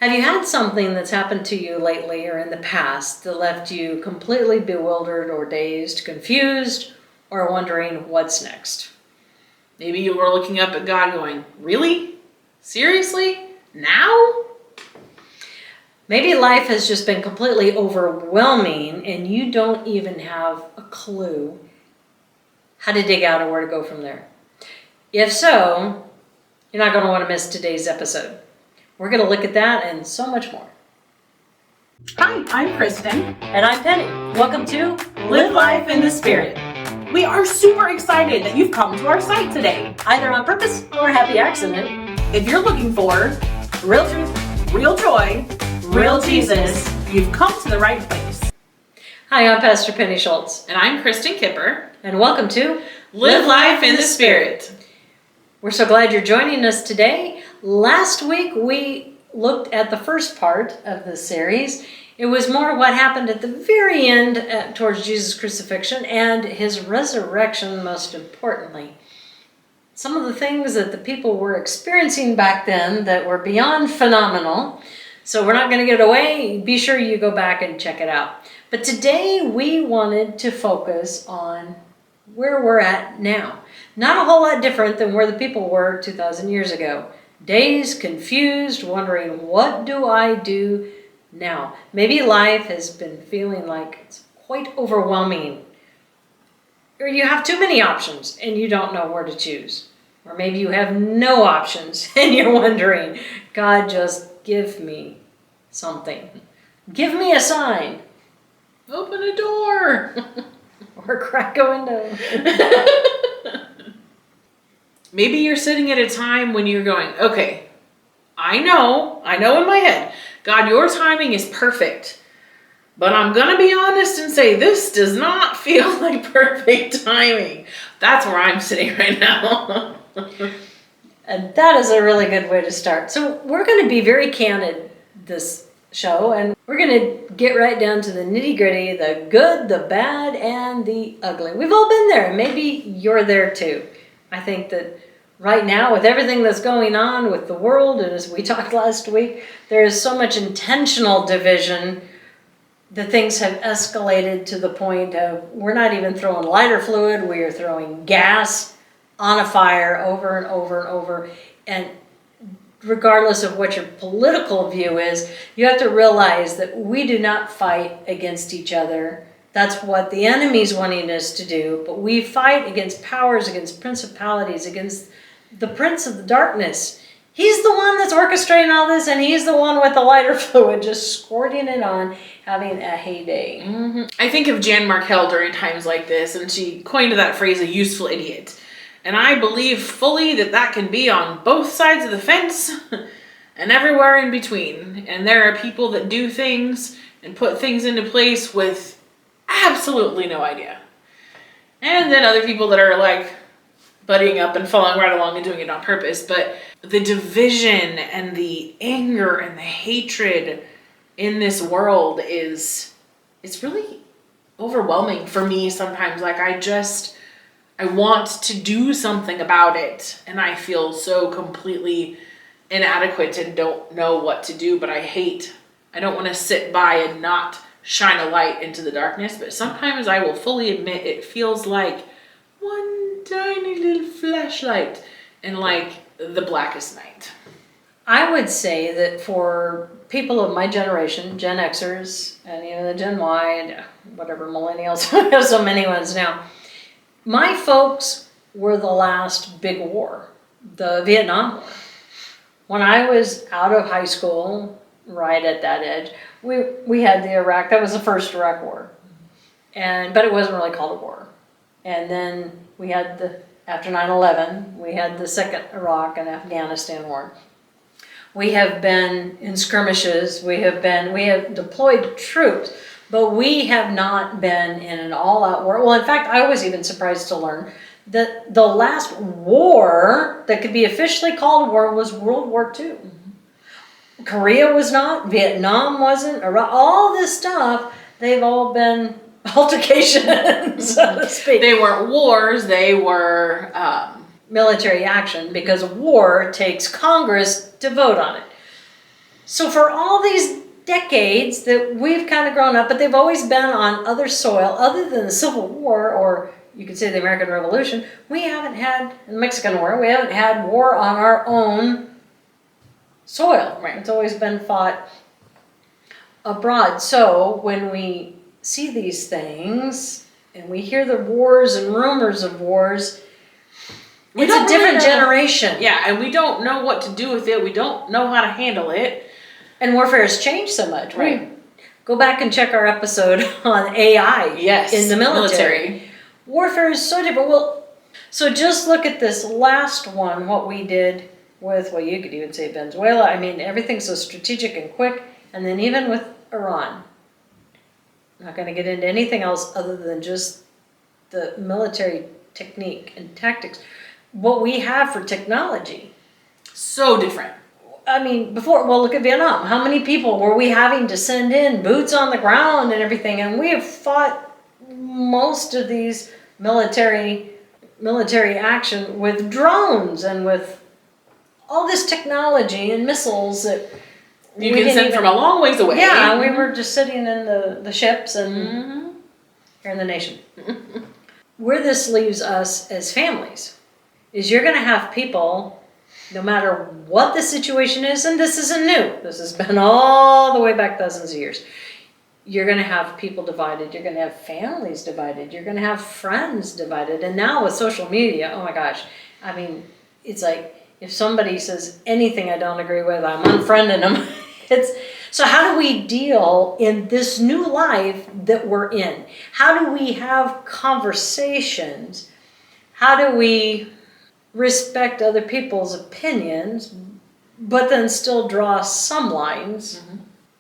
Have you had something that's happened to you lately or in the past that left you completely bewildered or dazed, confused, or wondering what's next? Maybe you were looking up at God going, really? Seriously? Now? Maybe life has just been completely overwhelming and you don't even have a clue how to dig out or where to go from there. If so, you're not going to want to miss today's episode. We're going to look at that and so much more. Hi, I'm Kristen. And I'm Penny. Welcome to Live Life in the Spirit. We are super excited that you've come to our site today. Either on purpose or happy accident. If you're looking for Real truth, real joy, real Jesus, you've come to the right place. Hi, I'm Pastor Penny Schulz. And I'm Kristen Kipper. And welcome to Live Life in the Spirit. We're so glad you're joining us today. Last week we looked at the first part of the series. It was more what happened at the very end towards Jesus' crucifixion and his resurrection, most importantly. Some of the things that the people were experiencing back then that were beyond phenomenal. So we're not going to give it away. Be sure you go back and check it out. But today we wanted to focus on where we're at now. Not a whole lot different than where the people were 2,000 years ago. Dazed, confused, wondering, what do I do now? Maybe life has been feeling like it's quite overwhelming. Or you have too many options and you don't know where to choose. Or maybe you have no options and you're wondering, God, just give me something. Give me a sign. Open a door. Or crack a window. Maybe you're sitting at a time when you're going, okay, I know in my head, God, your timing is perfect. But I'm going to be honest and say this does not feel like perfect timing. That's where I'm sitting right now. And that is a really good way to start. So we're going to be very candid this show, and we're going to get right down to the nitty-gritty, the good, the bad, and the ugly. We've all been there, and maybe you're there too. I think that right now, with everything that's going on with the world, and as we talked last week, there is so much intentional division that things have escalated to the point of we're not even throwing lighter fluid, we are throwing gas on a fire over and over and over. And regardless of what your political view is, you have to realize that we do not fight against each other. That's what the enemy's wanting us to do. But we fight against powers, against principalities, against the prince of the darkness. He's the one that's orchestrating all this, and he's the one with the lighter fluid just squirting it on, having a heyday. Mm-hmm. I think of Jan Markell during times like this, and she coined that phrase, a useful idiot. And I believe fully that that can be on both sides of the fence and everywhere in between. And there are people that do things and put things into place with absolutely no idea. And then other people that are like buddying up and following right along and doing it on purpose. But the division and the anger and the hatred in this world it's really overwhelming for me sometimes. Like I want to do something about it, and I feel so completely inadequate and don't know what to do, but I don't want to sit by and not shine a light into the darkness, but sometimes I will fully admit it feels like one tiny little flashlight in like the blackest night. I would say that for people of my generation, Gen Xers, and even the Gen Y, and whatever millennials, I have so many ones now. My folks were the last big war, the Vietnam War. When I was out of high school, right at that edge, we had the Iraq, that was the first Iraq War. But it wasn't really called a war. And then we had after 9/11, we had the second Iraq and Afghanistan war. We have been in skirmishes, we have deployed troops, but we have not been in an all-out war. Well, in fact, I was even surprised to learn that the last war that could be officially called a war was World War II. Mm-hmm. Korea was not, Vietnam wasn't, Iraq, all this stuff, they've all been altercations, so to speak. They weren't wars, they were military action, because war takes Congress to vote on it. So for all these decades that we've kind of grown up, but they've always been on other soil, other than the Civil War, or you could say the American Revolution, we haven't had, the Mexican War, we haven't had war on our own soil. Right. It's always been fought abroad. So when we see these things and we hear the wars and rumors of wars, it's a different generation. Yeah, and we don't know what to do with it. We don't know how to handle it. And warfare has changed so much. Right. Go back and check our episode on AI in the military. Warfare is so different. Well, so just look at this last one, what we did with, well, you could even say Venezuela. I mean, everything's so strategic and quick. And then even with Iran. I'm not going to get into anything else other than just the military technique and tactics. What we have for technology. So different. I mean, before, well, look at Vietnam. How many people were we having to send in, boots on the ground and everything? And we have fought most of these military action with drones and with all this technology and missiles that you can send from a long ways away. Yeah, we were just sitting in the ships and here in the nation. Where this leaves us as families is you're going to have people, no matter what the situation is, and this isn't new. This has been all the way back thousands of years. You're going to have people divided. You're going to have families divided. You're going to have friends divided. And now with social media, oh my gosh. I mean, it's like if somebody says anything I don't agree with, I'm unfriending them. So how do we deal in this new life that we're in? How do we have conversations? How do we respect other people's opinions, but then still draw some lines,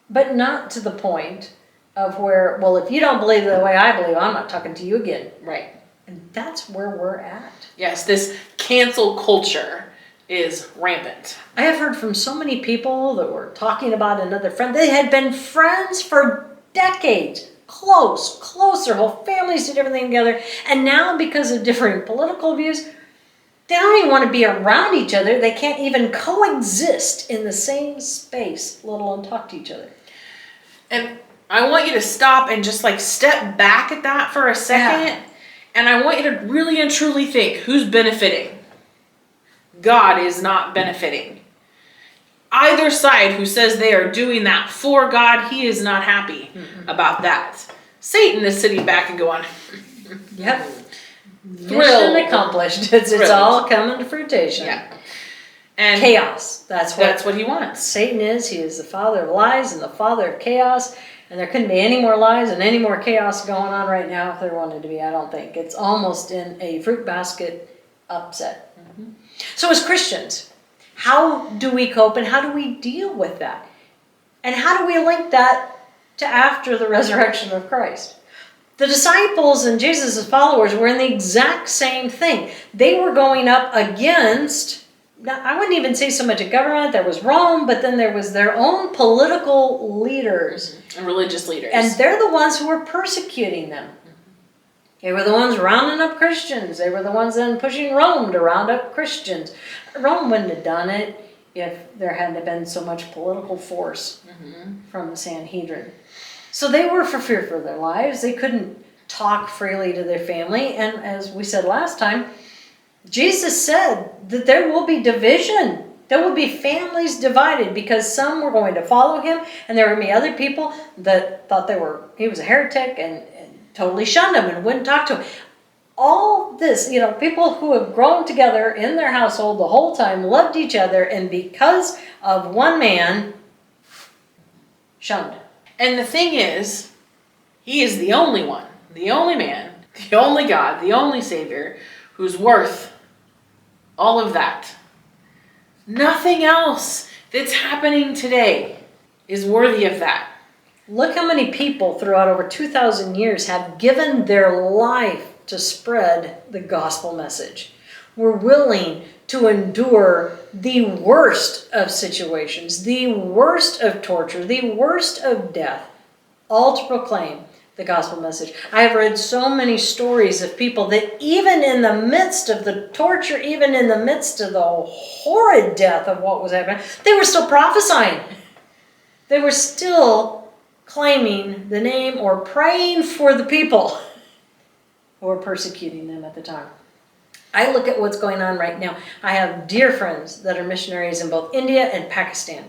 but not to the point of where, well, if you don't believe the way I believe, I'm not talking to you again. Right. And that's where we're at. Yes, this cancel culture is rampant. I have heard from so many people that were talking about another friend. They had been friends for decades, close, their whole families did everything together. And now because of differing political views, they don't even want to be around each other. They can't even coexist in the same space, let alone talk to each other. And I want you to stop and just like step back at that for a second. Yeah. And I want you to really and truly think, who's benefiting? God is not benefiting. Either side who says they are doing that for God, he is not happy about that. Satan is sitting back and going, Yep. Thrilled. Mission accomplished. It's all coming to fruition. Yeah. And chaos. That's what he wants. Satan is. He is the father of lies and the father of chaos. And there couldn't be any more lies and any more chaos going on right now if there wanted to be, I don't think. It's almost in a fruit basket upset. So as Christians, how do we cope and how do we deal with that? And how do we link that to after the resurrection of Christ? The disciples and Jesus' followers were in the exact same thing. They were going up against, now I wouldn't even say so much a government, there was Rome, but then there was their own political leaders. And religious leaders. And they're the ones who were persecuting them. They were the ones rounding up Christians. They were the ones then pushing Rome to round up Christians. Rome wouldn't have done it if there hadn't been so much political force from the Sanhedrin. So they were for fear for their lives. They couldn't talk freely to their family. And as we said last time, Jesus said that there will be division. There will be families divided because some were going to follow him and there would be other people that thought he was a heretic and totally shunned him and wouldn't talk to him. All this, people who have grown together in their household the whole time, loved each other, and because of one man, shunned. And the thing is, he is the only one, the only man, the only God, the only Savior who's worth all of that. Nothing else that's happening today is worthy of that. Look how many people throughout over 2,000 years have given their life to spread the gospel message. We're willing to endure the worst of situations, the worst of torture, the worst of death, all to proclaim the gospel message. I have read so many stories of people that even in the midst of the torture, even in the midst of the horrid death of what was happening, they were still prophesying. they were still claiming the name or praying for the people who were persecuting them at the time. I look at what's going on right now. I have dear friends that are missionaries in both India and Pakistan.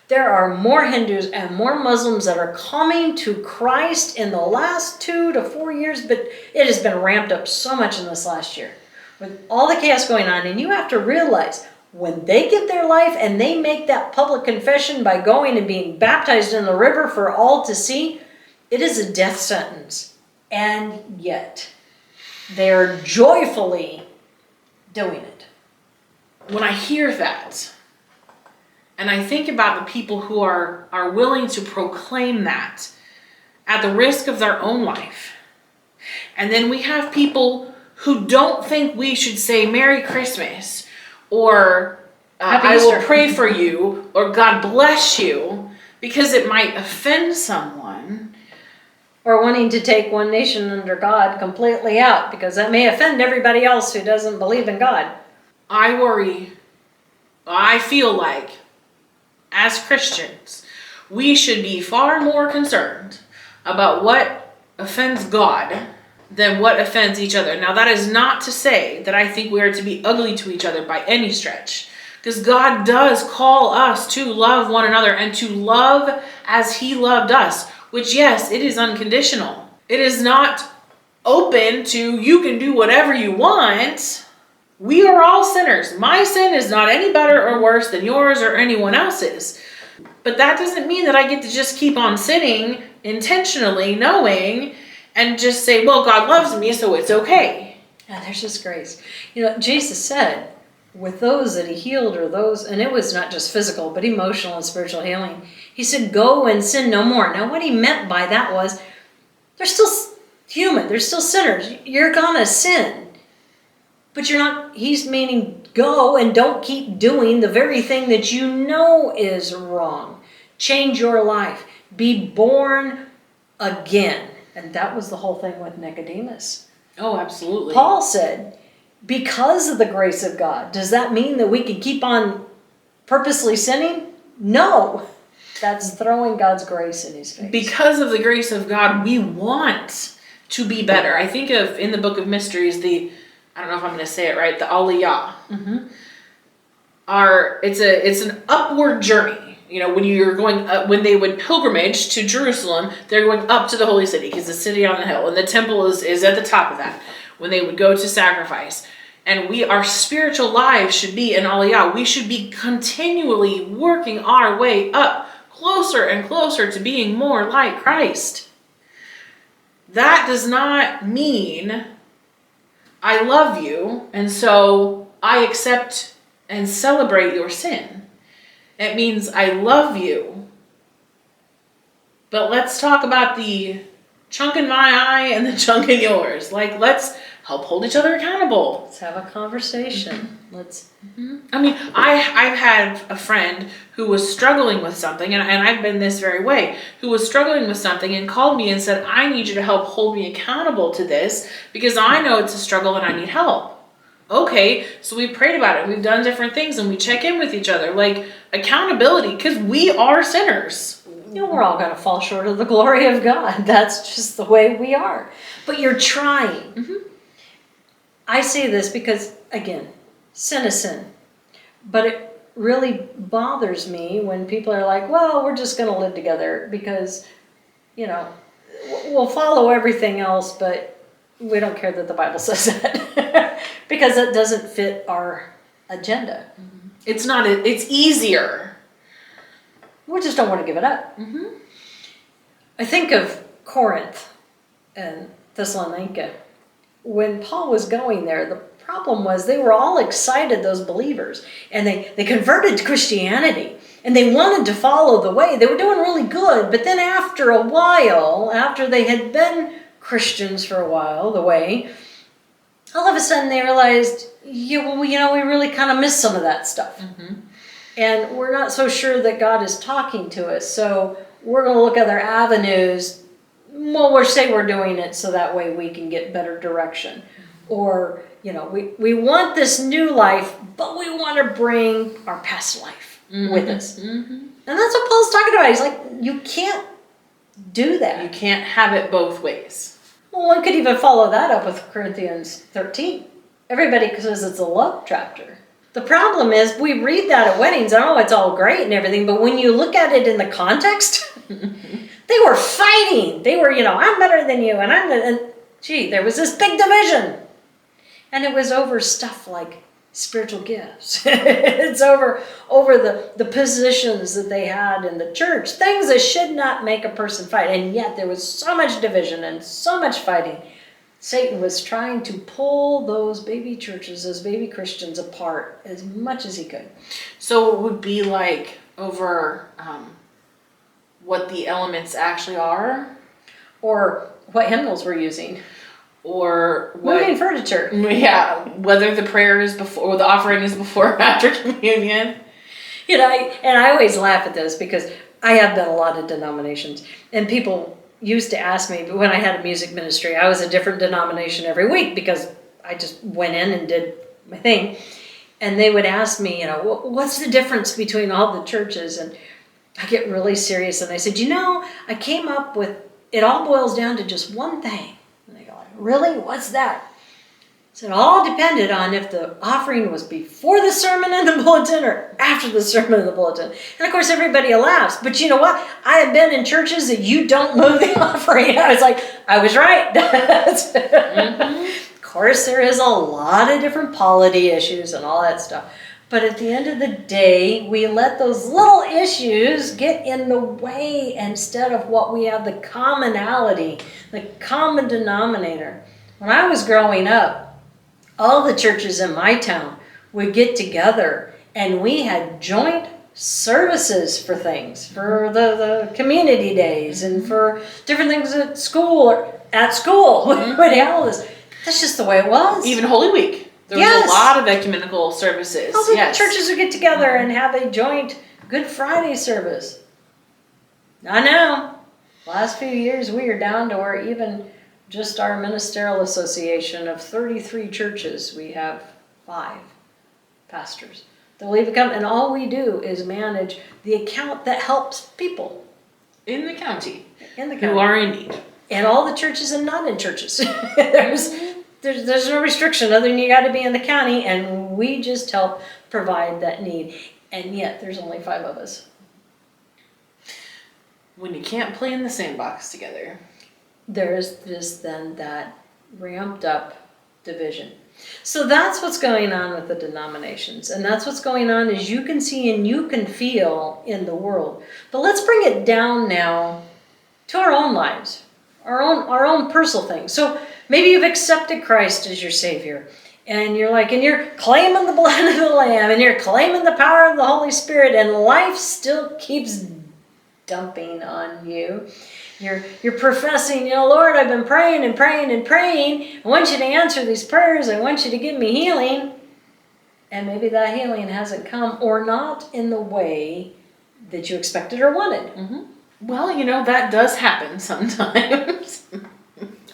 There are more Hindus and more Muslims that are coming to Christ in the last 2 to 4 years, but it has been ramped up so much in this last year with all the chaos going on. And you have to realize when they give their life and they make that public confession by going and being baptized in the river for all to see, it is a death sentence. And yet they're joyfully doing it. When I hear that, and I think about the people who are willing to proclaim that at the risk of their own life. And then we have people who don't think we should say Merry Christmas or I will pray for you or God bless you because it might offend someone. Or wanting to take one nation under God completely out because that may offend everybody else who doesn't believe in God. I feel like as Christians, we should be far more concerned about what offends God than what offends each other. Now, that is not to say that I think we are to be ugly to each other by any stretch, because God does call us to love one another and to love as He loved us, which, yes, it is unconditional. It is not open to you can do whatever you want. We are all sinners. My sin is not any better or worse than yours or anyone else's. But that doesn't mean that I get to just keep on sinning intentionally, knowing, and just say, well, God loves me, so it's okay. Yeah, there's just grace. You know, Jesus said, with those that He healed or those, and it was not just physical, but emotional and spiritual healing, He said, go and sin no more. Now, what He meant by that was, they're still human. They're still sinners. You're gonna sin. But you're not, He's meaning go and don't keep doing the very thing that you know is wrong. Change your life. Be born again. And that was the whole thing with Nicodemus. Oh, absolutely. Paul said, because of the grace of God, does that mean that we can keep on purposely sinning? No. That's throwing God's grace in His face. Because of the grace of God, we want to be better. I think of, in the Book of Mysteries, I don't know if I'm going to say it right, the Aliyah. Mm-hmm. It's an upward journey. You know, when you're going when they would pilgrimage to Jerusalem, they're going up to the holy city because the city on the hill, and the temple is at the top of that. When they would go to sacrifice, and our spiritual lives should be an Aliyah. We should be continually working our way up, closer and closer to being more like Christ. That does not mean I love you, and so I accept and celebrate your sin. It means I love you, but let's talk about the chunk in my eye and the chunk in yours. Like, let's help hold each other accountable. Let's have a conversation. I mean, I've had a friend who was struggling with something, and I've been this very way, who was struggling with something and called me and said, I need you to help hold me accountable to this because I know it's a struggle and I need help. Okay, so we prayed about it. We've done different things and we check in with each other. Like, accountability, because we are sinners. You know, we're all going to fall short of the glory of God. That's just the way we are. But you're trying. Mm-hmm. I say this because, again, sin is sin. But it really bothers me when people are like, well, we're just going to live together because, you know, we'll follow everything else, but we don't care that the Bible says that. Because that doesn't fit our agenda. Mm-hmm. It's easier. We just don't want to give it up. Mm-hmm. I think of Corinth and Thessalonica. When Paul was going there, the problem was they were all excited, those believers, and they converted to Christianity, and they wanted to follow the way. They were doing really good, but then after a while, after they had been Christians for a while, the way, all of a sudden they realized, yeah, well, you know, we really kind of missed some of that stuff. Mm-hmm. And we're not so sure that God is talking to us, so we're going to look at other avenues. Well, we'll say we're doing it so that way we can get better direction. Mm-hmm. Or, you know, we want this new life, but we want to bring our past life with us. Mm-hmm. And that's what Paul's talking about. He's like, you can't do that. You can't have it both ways. Well, one could even follow that up with Corinthians 13. Everybody says it's a love chapter. The problem is we read that at weddings, and it's all great and everything, but when you look at it in the context, they were fighting. They were, I'm better than you, and there was this big division. And it was over stuff like spiritual gifts. It's over the positions that they had in the church. Things that should not make a person fight. And yet there was so much division and so much fighting. Satan was trying to pull those baby churches, those baby Christians apart as much as he could. So it would be like over what the elements actually are? Or what hymnals we're using. Or what, moving furniture. Yeah, whether the prayer is before, or the offering is before or after communion. I always laugh at this because I have done a lot of denominations, and people used to ask me, but when I had a music ministry, I was a different denomination every week because I just went in and did my thing, and they would ask me, what's the difference between all the churches? And I get really serious, and I said, I came up with, it all boils down to just one thing. Really? What's that? So it all depended on if the offering was before the sermon in the bulletin or after the sermon in the bulletin. And of course, everybody laughs. But you know what? I have been in churches that you don't move the offering. I was like, I was right. Of course, there is a lot of different polity issues and all that stuff. But at the end of the day, we let those little issues get in the way instead of what we have, the commonality, the common denominator. When I was growing up, all the churches in my town would get together and we had joint services for things, for the community days and for different things at school. We'd have all this. That's just the way it was. Even Holy Week. There was a lot of ecumenical services. All the churches would get together and have a joint Good Friday service. I know. Last few years we are down to where even just our ministerial association of 33 churches, we have 5 pastors that will even come, and all we do is manage the account that helps people in the county who are in need. And all the churches and not in churches. There's no restriction other than you got to be in the county, and we just help provide that need. And yet there's only 5 of us. When you can't play in the sandbox together. There's just then that ramped up division. So that's what's going on with the denominations. And that's what's going on, as you can see and you can feel in the world. But let's bring it down now to our own lives, our own personal things. So maybe you've accepted Christ as your Savior, and you're claiming the blood of the Lamb, and you're claiming the power of the Holy Spirit, and life still keeps dumping on you. You're professing, Lord, I've been praying and praying and praying. I want you to answer these prayers. I want you to give me healing. And maybe that healing hasn't come, or not in the way that you expected or wanted. Mm-hmm. Well, that does happen sometimes.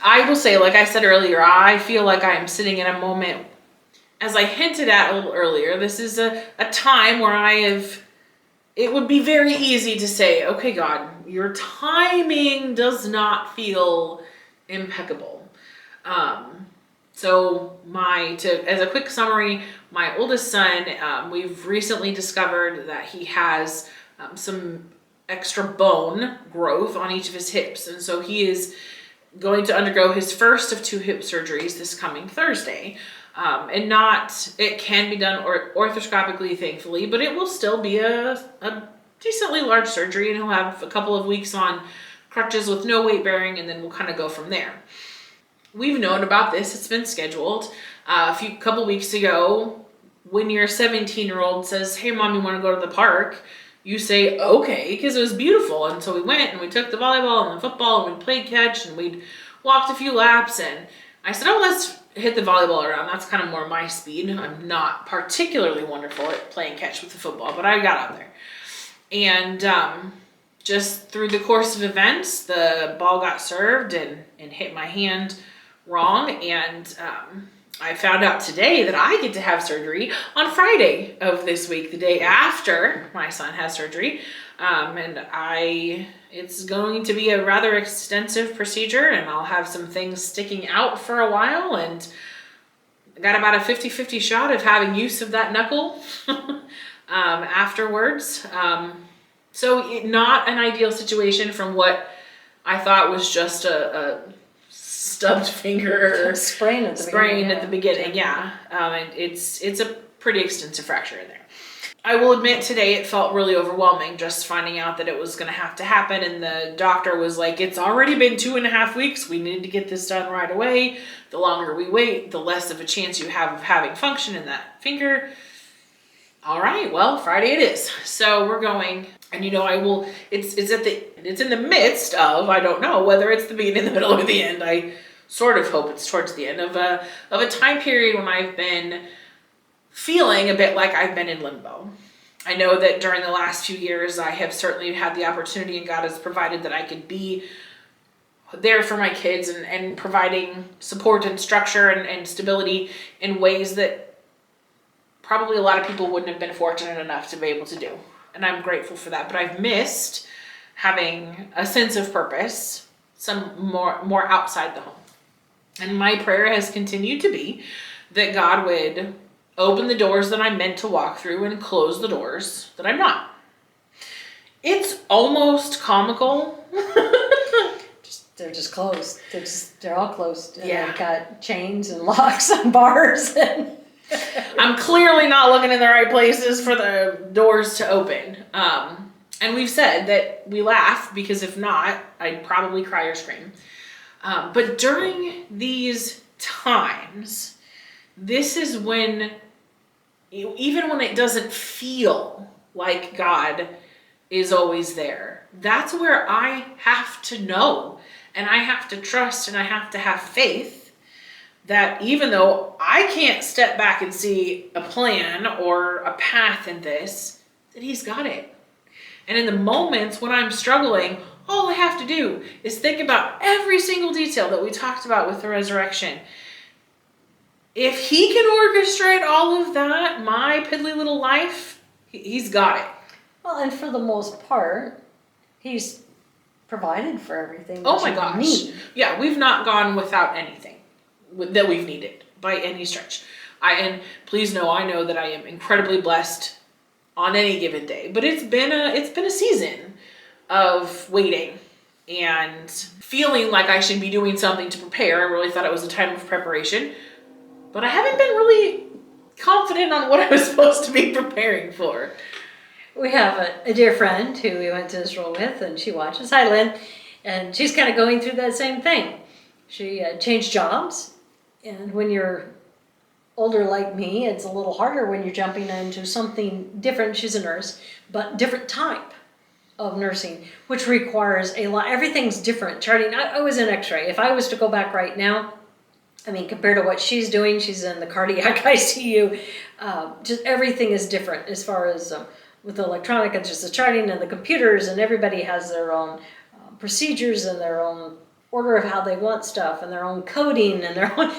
I will say, like I said earlier, I feel like I am sitting in a moment, as I hinted at a little earlier, this is a time where it would be very easy to say, okay, God, your timing does not feel impeccable. So as a quick summary, my oldest son, we've recently discovered that he has some extra bone growth on each of his hips. And so he is going to undergo his first of 2 hip surgeries this coming Thursday. It can be done arthroscopically, thankfully, but it will still be a decently large surgery, and he'll have a couple of weeks on crutches with no weight bearing, and then we'll kind of go from there. We've known about this. It's been scheduled. A couple weeks ago, when your 17-year-old says, hey, Mom, you want to go to the park? You say, okay, because it was beautiful. And so we went and we took the volleyball and the football and we played catch and we'd walked a few laps. And I said, let's hit the volleyball around. That's kind of more my speed. I'm not particularly wonderful at playing catch with the football, but I got out there. And just through the course of events, the ball got served and hit my hand wrong. And I found out today that I get to have surgery on Friday of this week, the day after my son has surgery. It's going to be a rather extensive procedure, and I'll have some things sticking out for a while, and I got about a 50-50 shot of having use of that knuckle afterwards. Not an ideal situation from what I thought was just a stubbed finger sprain at the beginning. It's a pretty extensive fracture in there. I will admit today it felt really overwhelming just finding out that it was going to have to happen, and the doctor was like, it's already been 2.5 weeks. We need to get this done right away. The longer we wait, the less of a chance you have of having function in that finger. All right, well, Friday it is. So we're going, and it's in the midst of, I don't know whether it's the beginning, the middle, or the end. I sort of hope it's towards the end of a time period when I've been feeling a bit like I've been in limbo. I know that during the last few years, I have certainly had the opportunity, and God has provided that I could be there for my kids and providing support and structure and stability in ways that probably a lot of people wouldn't have been fortunate enough to be able to do. And I'm grateful for that. But I've missed having a sense of purpose, some more outside the home. And my prayer has continued to be that God would open the doors that I'm meant to walk through and close the doors that I'm not. It's almost comical. They're just closed. They're all closed. Yeah. They've got chains and locks and bars. I'm clearly not looking in the right places for the doors to open. And we've said that we laugh because if not, I'd probably cry or scream. But during these times, this is when, even when it doesn't feel like God is always there, that's where I have to know, and I have to trust, and I have to have faith that even though I can't step back and see a plan or a path in this, that He's got it. And in the moments when I'm struggling, all I have to do is think about every single detail that we talked about with the resurrection. If He can orchestrate all of that, my piddly little life, He's got it. Well, and for the most part, He's provided for everything that Oh my you gosh. need. Yeah, we've not gone without anything that we've needed by any stretch. And please know, I know that I am incredibly blessed on any given day, but it's been a season of waiting and feeling like I should be doing something to prepare. I really thought it was a time of preparation, but I haven't been really confident on what I was supposed to be preparing for. We have a dear friend who we went to Israel with, and she watches. Hi, Lynn. And she's kind of going through that same thing. She changed jobs, and when you're older like me, it's a little harder when you're jumping into something different. She's a nurse, but different type of nursing, which requires a lot. Everything's different. Charting, I was in X-ray. If I was to go back right now, I mean, compared to what she's doing, she's in the cardiac ICU. Just everything is different as far as with the electronic and just the charting and the computers, and everybody has their own procedures and their own order of how they want stuff and their own coding and their own.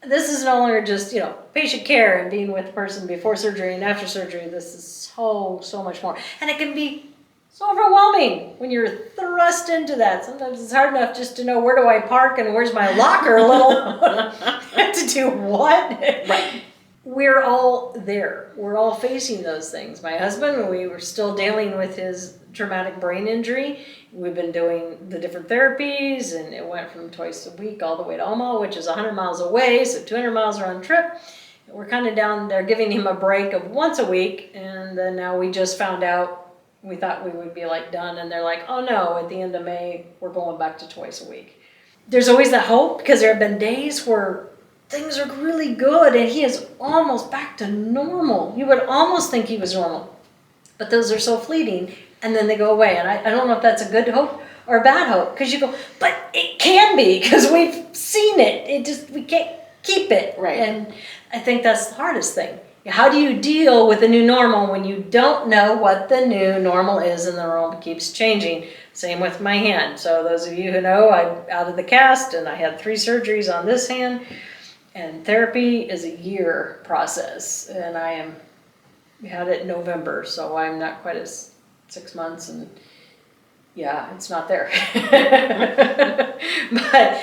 This is no longer just, patient care and being with the person before surgery and after surgery. This is so much more. And it can be so overwhelming when you're thrust into that. Sometimes it's hard enough just to know, where do I park and where's my locker, to do what? Right. We're all there. We're all facing those things. My husband, we were still dealing with his traumatic brain injury. We've been doing the different therapies, and it went from twice a week all the way to Omaha, which is 100 miles away, so 200 miles round trip. We're kind of down there giving him a break of once a week, and then now we just found out, we thought we would be done, and they're like, oh no, at the end of May, we're going back to twice a week. There's always that hope, because there have been days where things are really good, and he is almost back to normal. You would almost think he was normal, but those are so fleeting, and then they go away. And I don't know if that's a good hope or a bad hope, because you go, but it can be, because we've seen it. We can't keep it. Right. And I think that's the hardest thing. How do you deal with the new normal when you don't know what the new normal is and the world keeps changing? Same with my hand. So those of you who know, I'm out of the cast, and I had 3 surgeries on this hand. And therapy is a year process, and we had it in November, so I'm not quite as 6 months, and yeah, it's not there. But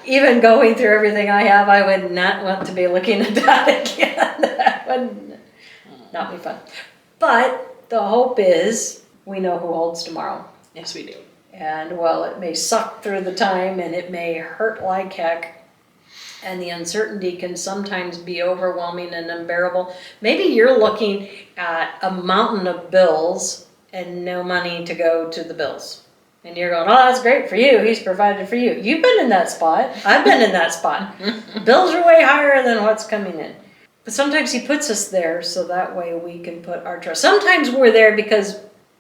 even going through everything I have, I would not want to be looking at that again. That would not be fun. But the hope is we know who holds tomorrow. Yes, we do. And while it may suck through the time and it may hurt like heck, and the uncertainty can sometimes be overwhelming and unbearable. Maybe you're looking at a mountain of bills and no money to go to the bills. And you're going, oh, that's great for you. He's provided for you. You've been in that spot. I've been in that spot. Bills are way higher than what's coming in. But sometimes he puts us there so that way we can put our trust. Sometimes we're there because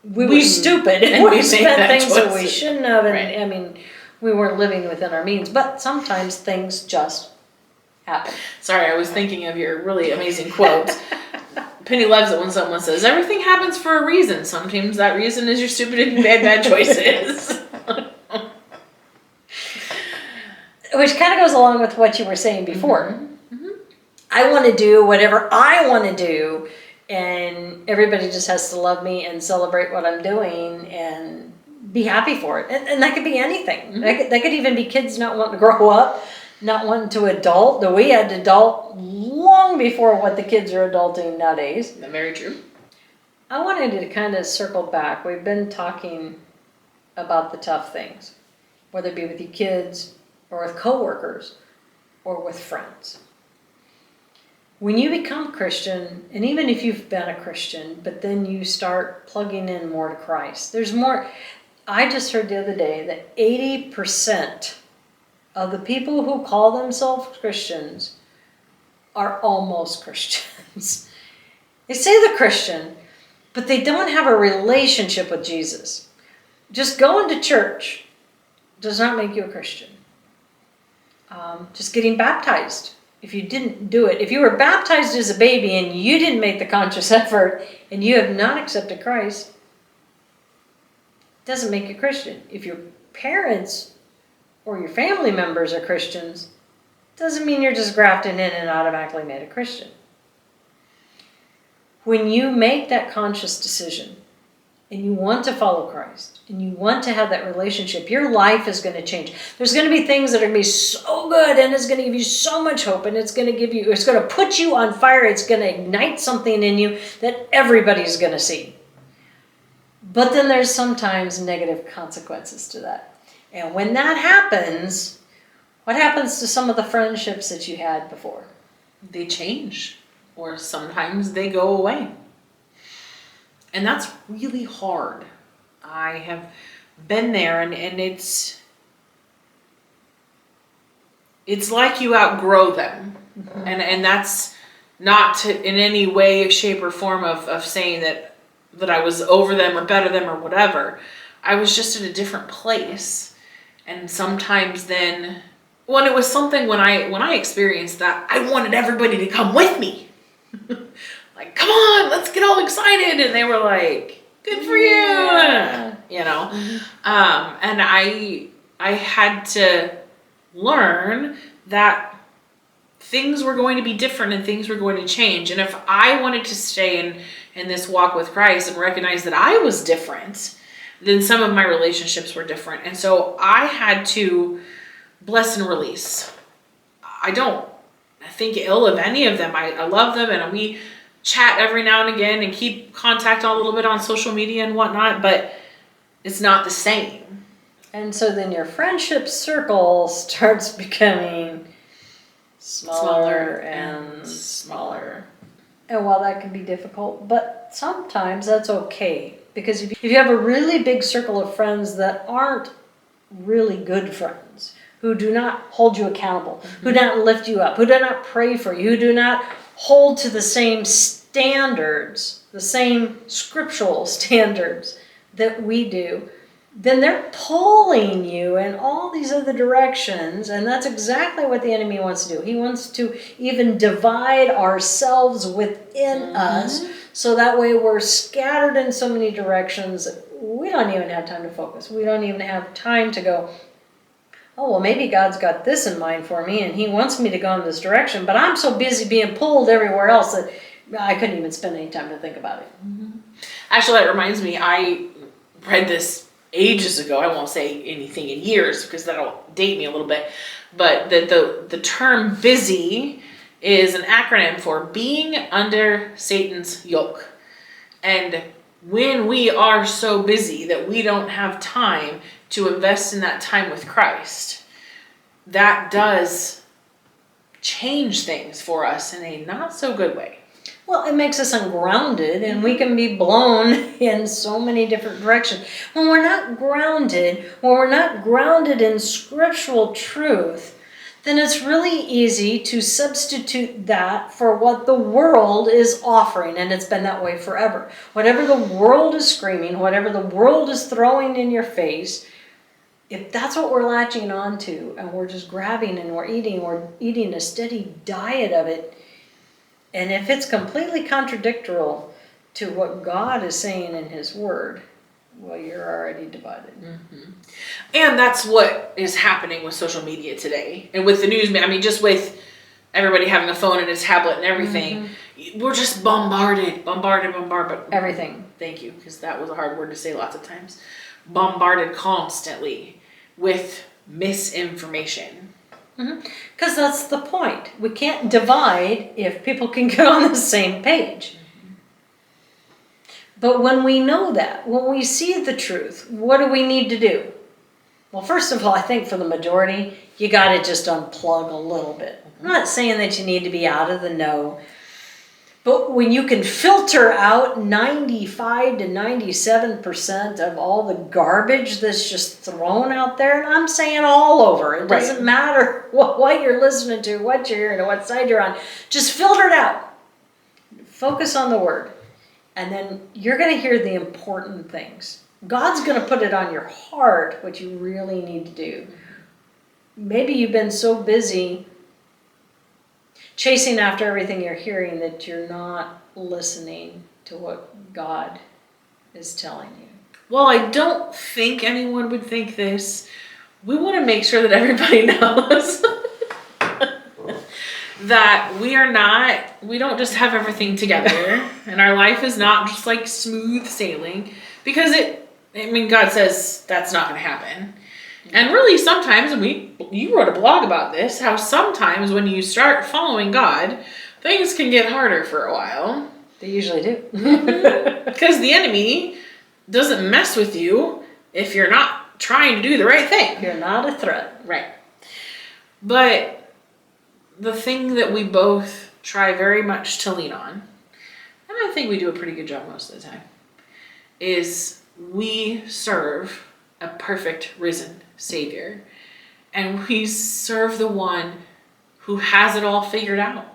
we were stupid and we spent things that we shouldn't have. And right. I mean, we weren't living within our means. But sometimes things just happen. Sorry, I was thinking of your really amazing quote. Penny loves it when someone says, everything happens for a reason. Sometimes that reason is your stupid and bad choices. Which kind of goes along with what you were saying before. Mm-hmm. Mm-hmm. I want to do whatever I want to do, and everybody just has to love me and celebrate what I'm doing and be happy for it. And that could be anything. Mm-hmm. That could even be kids not wanting to grow up, not wanting to adult. Though we had to adult long before what the kids are adulting nowadays. Very true. I wanted to kind of circle back. We've been talking about the tough things, whether it be with your kids or with coworkers or with friends. When you become Christian, and even if you've been a Christian, but then you start plugging in more to Christ, there's more. I just heard the other day that 80% of the people who call themselves Christians are almost Christians. They say they're Christian, but they don't have a relationship with Jesus. Just going to church does not make you a Christian. Just getting baptized, if you didn't do it, if you were baptized as a baby and you didn't make the conscious effort and you have not accepted Christ, it doesn't make you a Christian. If your parents or your family members are Christians, doesn't mean you're just grafted in and automatically made a Christian. When you make that conscious decision and you want to follow Christ and you want to have that relationship, your life is going to change. There's going to be things that are going to be so good, and it's going to give you so much hope, and it's going to put you on fire. It's going to ignite something in you that everybody's going to see. But then there's sometimes negative consequences to that. And when that happens, what happens to some of the friendships that you had before? They change, or sometimes they go away. And that's really hard. I have been there, and it's like you outgrow them. Mm-hmm. And that's not in any way, shape, or form of saying that I was over them or better them or whatever. I was just in a different place. And sometimes then, when it was something, when I experienced that, I wanted everybody to come with me. Like, come on, let's get all excited. And they were like, good for you. Yeah. You know? Mm-hmm. And I had to learn that things were going to be different and things were going to change. And if I wanted to stay in this walk with Christ and recognize that I was different, then some of my relationships were different. And so I had to bless and release. I don't think ill of any of them. I love them, and we chat every now and again and keep contact a little bit on social media and whatnot, but it's not the same. And so then your friendship circle starts becoming smaller and smaller. And while that can be difficult, but sometimes that's okay. Because if you have a really big circle of friends that aren't really good friends, who do not hold you accountable, mm-hmm. who do not lift you up, who do not pray for you, who do not hold to the same standards, the same scriptural standards that we do, then they're pulling you in all these other directions, and that's exactly what the enemy wants to do. He wants to even divide ourselves within mm-hmm. us, so that way we're scattered in so many directions that we don't even have time to focus. We don't even have time to go, oh, well, maybe God's got this in mind for me, and he wants me to go in this direction, but I'm so busy being pulled everywhere else that I couldn't even spend any time to think about it. Mm-hmm. Actually, that reminds me, I read this ages ago. I won't say anything in years because that'll date me a little bit. But the term busy is an acronym for being under Satan's yoke. And when we are so busy that we don't have time to invest in that time with Christ, that does change things for us in a not so good way. Well, it makes us ungrounded, and we can be blown in so many different directions. When we're not grounded in scriptural truth, then it's really easy to substitute that for what the world is offering, and it's been that way forever. Whatever the world is screaming, whatever the world is throwing in your face, if that's what we're latching on to, and we're just grabbing and we're eating a steady diet of it, and if it's completely contradictory to what God is saying in His Word, well, you're already divided. Mm-hmm. And that's what is happening with social media today. And with the news, I mean, just with everybody having a phone and a tablet and everything, we're just bombarded. Everything. Thank you, because that was a hard word to say lots of times. Bombarded constantly with misinformation. Because that's the point. We can't divide if people can get on the same page. But when we know that, when we see the truth, what do we need to do? Well, first of all, I think for the majority, you got to just unplug a little bit. I'm not saying that you need to be out of the know, but when you can filter out 95 to 97% of all the garbage that's just thrown out there, and I'm saying all over, it doesn't matter what you're listening to, what you're hearing, or what side you're on, just filter it out. Focus on the Word, and then you're going to hear the important things. God's going to put it on your heart what you really need to do. Maybe you've been so busy chasing after everything you're hearing that you're not listening to what God is telling you. Well, I don't think anyone would think this. We want to make sure that everybody knows that we don't just have everything together, and our life is not just like smooth sailing, because God says that's not going to happen. And really, sometimes, you wrote a blog about this, how sometimes when you start following God, things can get harder for a while. They usually do. Because the enemy doesn't mess with you if you're not trying to do the right thing. You're not a threat. Right. But the thing that we both try very much to lean on, and I think we do a pretty good job most of the time, is we serve a perfect risen Savior, and we serve the one who has it all figured out.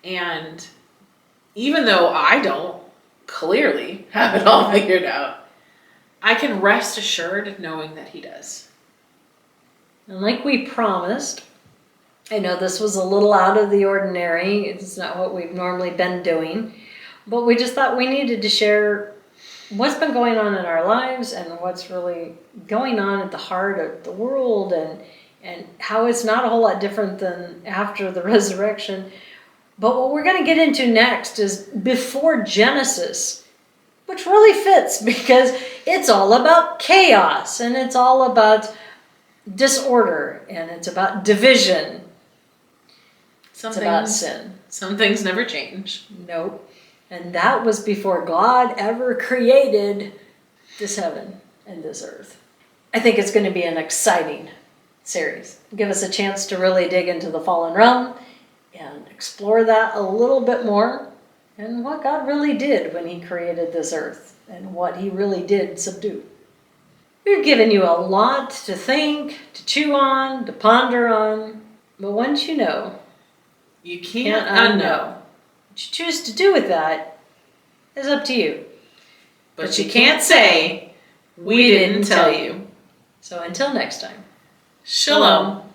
And even though I don't clearly have it all figured out, I can rest assured knowing that He does. And like we promised, I know this was a little out of the ordinary. It's not what we've normally been doing, but we just thought we needed to share what's been going on in our lives and what's really going on at the heart of the world, and how it's not a whole lot different than after the resurrection. But what we're going to get into next is before Genesis, which really fits because it's all about chaos, and it's all about disorder, and it's about division. It's about sin. Some things never change. Nope. And that was before God ever created this heaven and this earth. I think it's going to be an exciting series. Give us a chance to really dig into the fallen realm and explore that a little bit more, and what God really did when He created this earth and what He really did subdue. We've given you a lot to think, to chew on, to ponder on, but once you know, you can't unknow. What you choose to do with that is up to you. But you can't say, we didn't tell you. So until next time. Shalom.